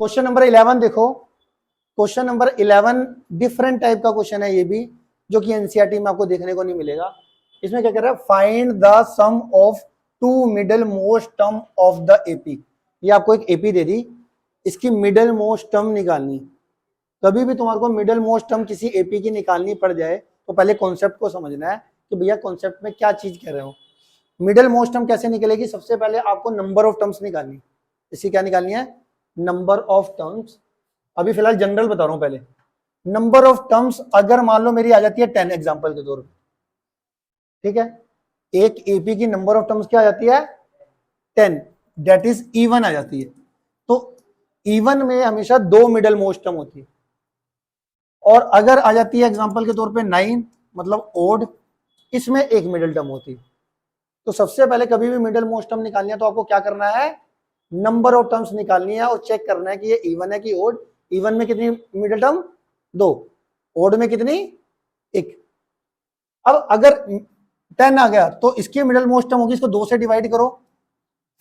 Question number 11 देखो। Question number 11 different type का question है ये भी, जो कि एनसीईआरटी में आपको देखने को नहीं मिलेगा। इसमें क्या कर रहा है, find the sum of two middle most term of the AP. ये आपको एक एपी दे दी, इसकी मिडल मोस्ट टर्म निकालनी। कभी भी तुम्हारे को मिडल मोस्ट टर्म किसी एपी की निकालनी पड़ जाए तो पहले कॉन्सेप्ट को समझना है कि भैया कॉन्सेप्ट में क्या चीज कह रहे हो। मिडल मोस्ट टर्म कैसे निकलेगी, सबसे पहले आपको नंबर ऑफ टर्म्स निकालनी। इसकी क्या निकालनी है, नंबर ऑफ टर्म्स। अभी फिलहाल जनरल बता रहा हूं पहले। नंबर ऑफ टर्म्स अगर मान लो मेरी आ जाती है 10 एग्जांपल के तौर पे, ठीक है, एक एपी की नंबर ऑफ टर्म्स क्या आ जाती है 10, दैट इज इवन आ जाती है। तो इवन में हमेशा दो मिडल मोस्ट टर्म होती है। और अगर आ जाती है एग्जांपल के तौर पे 9 मतलब ओड, इसमें एक मिडल टर्म होती है। तो सबसे पहले कभी भी मिडल मोस्ट टर्म निकालनी है तो आपको क्या करना है, नंबर ऑफ टर्म्स निकालनी है और चेक करना है कि ये इवन है कि ओड। इवन में कितनी मिडल टर्म, 2, ओड में कितनी, 1। अब अगर 10 आ गया तो इसकी मिडल मोस्ट टर्म होगी, इसको 2 से डिवाइड करो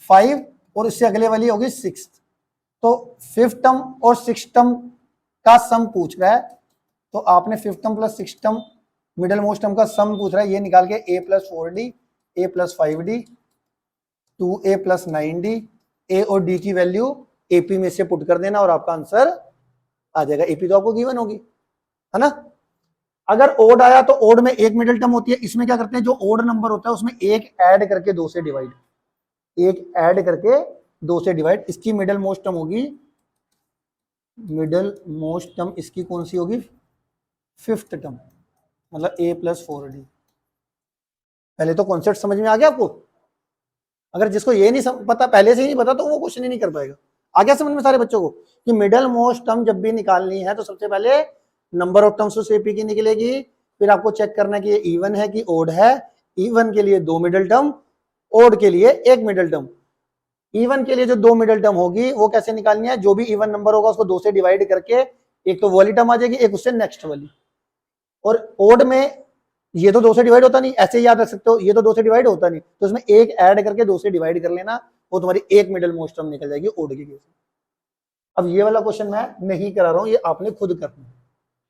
5, और इससे अगले वाली होगी 6। तो 5th टर्म और 6th टर्म का सम पूछ रहा है, तो आपने 5th term plus 6th term middle most term का सम पूछ रहा है, ये निकाल के a plus 4d, a plus 5d, 2a plus 9d, a और d की वैल्यू AP में से पुट कर देना और आपका आंसर आ जाएगा। AP तो आपको गिवन होगी, है ना। अगर ओड आया तो ओड में एक मिडल टर्म होती है। इसमें क्या करते हैं, जो ओड नंबर होता है उसमें एक ऐड करके 2 से डिवाइड, एक ऐड करके 2 से डिवाइड। इसकी मिडल मोस्ट टर्म होगी, मिडल मोस्ट टर्म इसकी कौन सी होगी, 5th टर्म, मतलब a प्लस 4d। पहले तो कॉन्सेप्ट समझ में आ गया आपको। अगर जिसको ये नहीं पता, पहले से ही नहीं पता, तो वो क्वेश्चन ही नहीं कर पाएगा। आ गया समझ में सारे बच्चों को कि मिडल मोस्ट टर्म जब भी निकालनी है तो सबसे पहले नंबर ऑफ टर्म्स उस एपी की निकलेगी, फिर आपको चेक करना है कि ये इवन है कि ओड है। इवन के लिए 2 मिडल टर्म, ओड के लिए 1 मिडल टर्म। इवन के लिए जो 2 मिडल टर्म होगी वो कैसे निकालनी है, जो भी इवन नंबर होगा उसको 2 से डिवाइड करके एक तो वाली टर्म आ जाएगी, एक उससे नेक्स्ट वाली। और ओड में ये तो 2 से डिवाइड होता नहीं, ऐसे ही याद रख सकते हो, ये तो 2 से डिवाइड होता नहीं, तो इसमें एक ऐड करके 2 से डिवाइड कर लेना, वो तुम्हारी एक मिडल मोस्ट टर्म निकल जाएगी ओड की केस में। अब ये वाला क्वेश्चन मैं नहीं करा रहा हूं, ये आपने खुद करना है।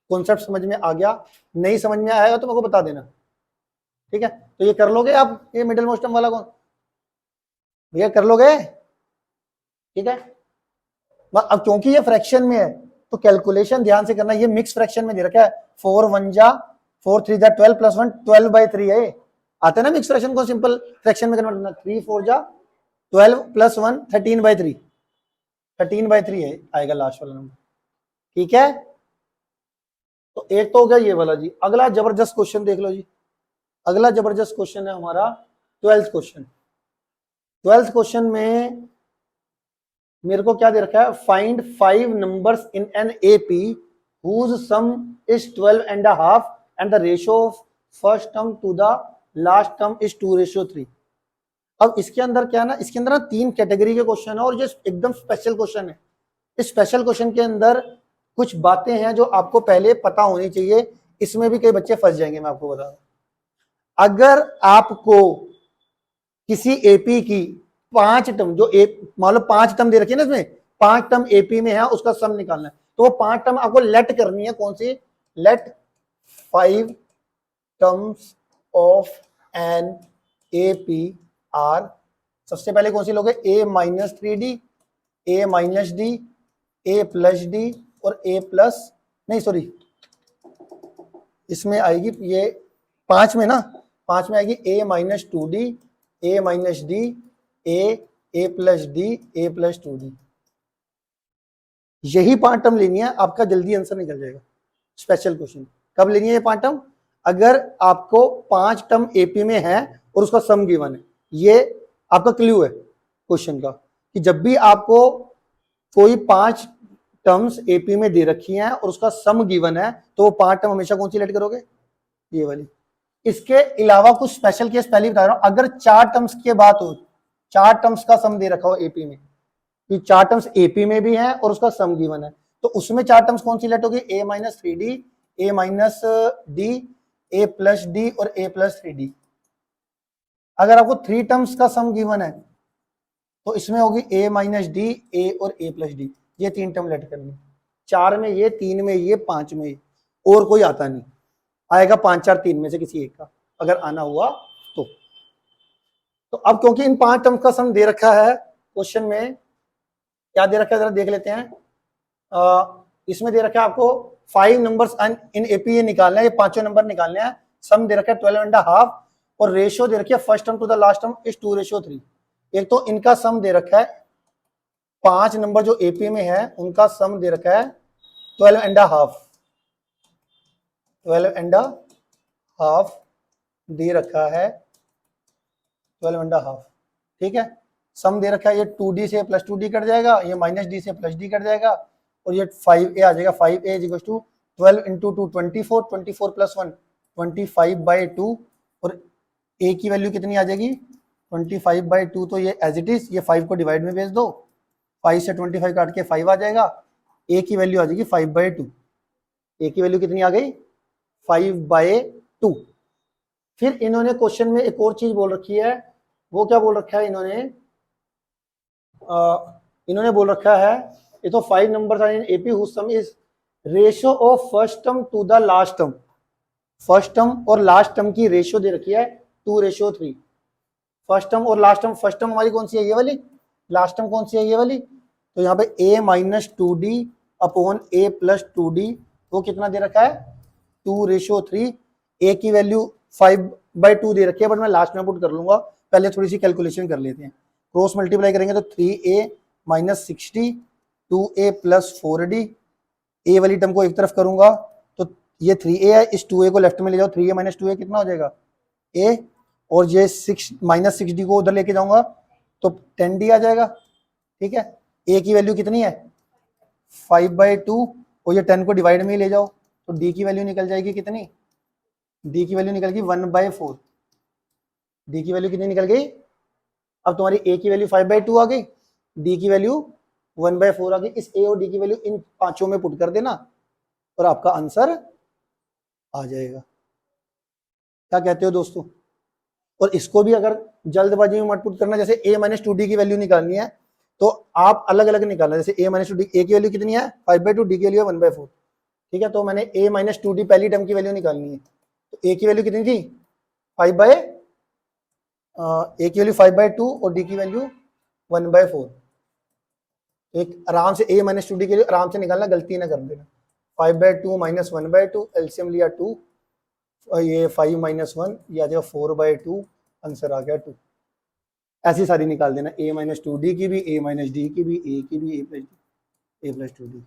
कॉन्सेप्ट समझ में आ गया, नहीं समझ में आएगा तो मेरे को बता देना, ठीक है। तो ये कर लोगे आप, ये मिडल मोस्ट टर्म वाला कौन भैया कर लोगे, ठीक है। अब क्योंकि ये फ्रैक्शन में है तो कैलकुलेशन ध्यान से करना। ये मिक्स फ्रैक्शन में दे रखा है, 4 1 जा 4 3 जा 12 प्लस 1 12/3 है। आता है ना मिक्स फ्रैक्शन को सिंपल फ्रैक्शन में कन्वर्ट करना, 3 4 जा 12 प्लस 1 13/3, 13/3 है आएगा लास्ट वाला नंबर, ठीक है। तो एक तो हो गया ये वाला जी। अगला जबरदस्त क्वेश्चन देख लो जी। अगला जबरदस्त क्वेश्चन है हमारा 12th क्वेश्चन। 12th क्वेश्चन में मेरे को क्या दे रखा है, find 5 numbers in an AP whose sum is 12.5 and the ratio of first term to the last term is 2:3। अब इसके अंदर क्या है ना, इसके अंदर ना 3 कैटेगरी के क्वेश्चन है और जो एकदम स्पेशल क्वेश्चन है। इस स्पेशल क्वेश्चन के अंदर कुछ बातें हैं जो आपको पहले पता होनी चाहिए। इसमें भी कई बच्चे फंस जाएंगे, मैं आपको बता रहा हूं। अगर आपको किसी एपी की 5 टर्म, जो मान लो 5 टर्म दे रखी है ना, इसमें 5 टर्म एपी में है, उसका सम निकालना है, तो वो 5 टर्म आपको लेट करनी है। कौन सी, let 5 terms of an AP are. सबसे पहले कौन सी लोगे, a-3d, a-d, a+d और a प्लस, नहीं सॉरी, इसमें आएगी ये 5 में ना, 5 में आएगी a-2d, a-d, a+d, a+2d। यही 5 टर्म लेनी है, आपका जल्दी आंसर निकल जाएगा। स्पेशल क्वेश्चन कब लेनी है ये 5 टर्म, अगर आपको 5 टर्म एपी में है और उसका सम गिवन है। ये आपका क्लू है क्वेश्चन का कि जब भी आपको कोई 5 टर्म्स एपी में दे रखी हैं और उसका सम गिवन है, तो वो 5 टर्म हमेशा कौन सी लेट करोगे, ये वाली। इसके अलावा कुछ स्पेशल केस पहले बता रहा हूं। अगर 4 टर्म्स की बात हो, 4 टर्म्स का सम दे रखा हो एपी में, कि 4 टर्म्स एपी में भी है और उसका सम गिवन है, तो उसमें 4 टर्म्स कौन सी लेट होगी, a-3d, a-d, a+d और a+3d। अगर आपको 3 टर्म्स का सम गिवन है तो इसमें होगी a-d, a और a+d। ये 3 टर्म लेट करनी, 4 में ये, 3 में ये, 5 में ये, और कोई आता नहीं, आएगा 5 4 3 में से किसी एक का, अगर आना हुआ तो अब क्योंकि इन 5 टर्म का सम दे रखा है क्वेश्चन में, क्या दे रखा है जरा देख लेते हैं। इसमें दे रखा है आपको 5 नंबर्स इन एपी निकालना है, ये 5 नंबर निकालने हैं, सम दे रखा है 12.5 और रेशियो दे रखी है first term to the last term is 2:3। एक तो इनका सम दे रखा है 5 नंबर जो एपी में है उनका सम दे रखा है 12.5 दे रखा है 12.5, ठीक है। सम दे रखा है, ये 2d से प्लस 2d कट जाएगा, ये माइनस डी से प्लस डी कट जाएगा, और ये 5a आ जाएगा, 5a is equal to 12 into 2 24, 24 plus 1 25/2, और a की वैल्यू कितनी आ जाएगी 25/2, तो ये एज इट इज, ये 5 को डिवाइड में भेज दो, 5 से 25 काट के 5 आ जाएगा, a की वैल्यू आ जाएगी 5/2, a की वैल्यू कितनी आ गई 5/2। फिर इन्होंने क्वेश्चन में एक और चीज बोल रखी है, वो क्या बोल रखा है इन्होंने बोल रखा है, ये तो 5 numbers are in AP whose sum is ratio of first term to the last term, first term और लास्ट टर्म की रेशियो दे रखी है 2:3। फर्स्ट टर्म और लास्ट टर्म, फर्स्ट टर्म हमारी कौन सी है ये वाली, लास्ट टर्म कौन सी है ये वाली, तो यहाँ पे a minus 2d upon a plus 2d, वो कितना दे रखा है 2:3। a की वैल्यू 5/2 दे रखी है, बट मैं लास्ट में पुट कर लूंगा, पहले थोड़ी सी कैलकुलेशन कर लेते हैं। क्रॉस मल्टीप्लाई करेंगे तो 3a minus 60 2a plus 4d, a वाली टर्म को एक तरफ करूंगा तो ये 3a है, इस 2a को लेफ्ट में ले जाओ, 3a माइनस 2a कितना हो जाएगा a, और ये 6 माइनस 6d को उधर लेके जाऊंगा तो 10d आ जाएगा, ठीक है। a की वैल्यू कितनी है 5/2, और ये 10 को डिवाइड में ही ले जाओ तो d की वैल्यू निकल जाएगी कितनी, d की वैल्यू निकल गई 1/4, d की वैल्यू कितनी निकल गई, अब तुम्हारी a की वैल्यू 5/2 आ गई, d की वैल्यू 1/4 आ गई। इस a और d की वैल्यू इन पांचों में पुट कर देना और आपका आंसर आ जाएगा। क्या कहते हो दोस्तों? और इसको भी अगर जल्दबाजी में मत पुट करना, जैसे a माइनस 2d की वैल्यू निकालनी है तो आप अलग अलग निकालना, जैसे a माइनस 2d, a की वैल्यू कितनी है 5/2, d की वैल्यू है 1/4, ठीक है। तो मैंने a माइनस 2d पहली टर्म की वैल्यू निकालनी है, तो a की वैल्यू कितनी थी 5/2 और d की वैल्यू 1/4। एक आराम से a माइनस 2d के लिए आराम से निकालना, गलती ना कर देना। 5/2 माइनस 1/2, एलसीएम लिया 2, और ये 5 माइनस 1, ये आ जाएगा 4/2, आंसर आ गया 2। ऐसी सारी निकाल देना, a माइनस 2d की भी, a माइनस d की भी, a की भी, a प्लस 2d।